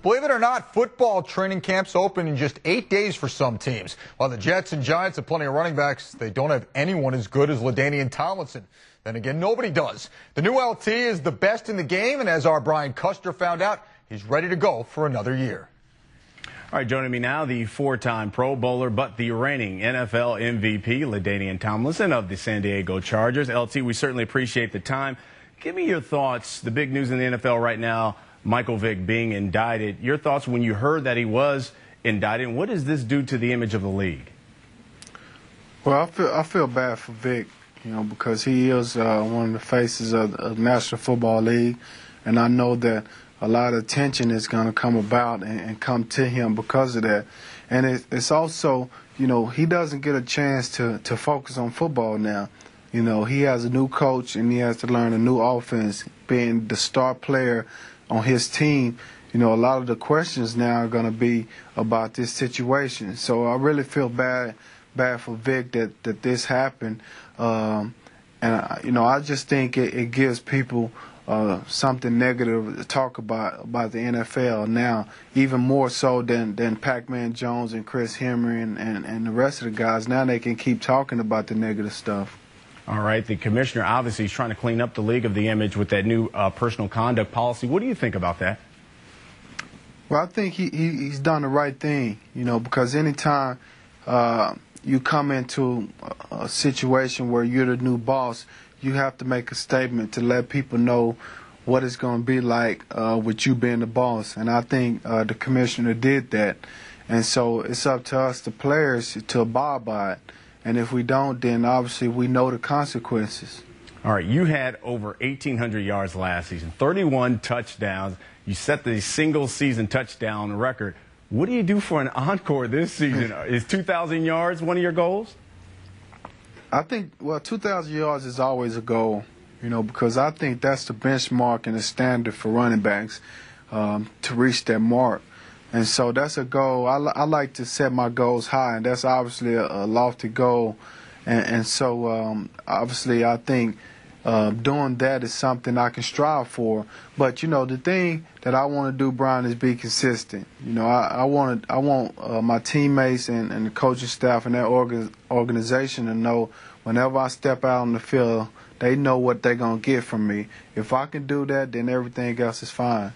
Believe it or not, football training camps open in just 8 days for some teams. While the Jets and Giants have plenty of running backs, they don't have anyone as good as LaDainian Tomlinson. Then again, nobody does. The new LT is the best in the game, and as our Brian Custer found out, he's ready to go for another year. All right, joining me now, the four-time Pro Bowler, but the reigning NFL MVP, LaDainian Tomlinson of the San Diego Chargers. LT, we certainly appreciate the time. Give me your thoughts. The big news in the NFL right now, Michael Vick being indicted. Your thoughts when you heard that he was indicted. What does this do to the image of the league? Well, I feel bad for Vick, because he is one of the faces of the National Football League, and I know that a lot of attention is going to come about and come to him because of that. And it's also, he doesn't get a chance to focus on football now. He has a new coach and he has to learn a new offense. Being the star player on his team, a lot of the questions now are going to be about this situation. So I really feel bad for Vick that this happened. And I just think it gives people something negative to talk about the NFL now, even more so than Pac-Man Jones and Chris Henry and the rest of the guys. Now they can keep talking about the negative stuff. All right, the commissioner obviously is trying to clean up the league of the image with that new personal conduct policy. What do you think about that? Well, I think he's done the right thing, because anytime you come into a situation where you're the new boss, you have to make a statement to let people know what it's going to be like with you being the boss. And I think the commissioner did that. And so it's up to us, the players, to abide by it. And if we don't, then obviously we know the consequences. All right, you had over 1,800 yards last season, 31 touchdowns. You set the single-season touchdown record. What do you do for an encore this season? Is 2,000 yards one of your goals? I think, 2,000 yards is always a goal, because I think that's the benchmark and the standard for running backs to reach that mark. And so that's a goal. I like to set my goals high, and that's obviously a lofty goal. And so obviously I think doing that is something I can strive for. But, the thing that I want to do, Brian, is be consistent. I want my teammates and the coaching staff and that organization to know whenever I step out on the field, they know what they're going to get from me. If I can do that, then everything else is fine.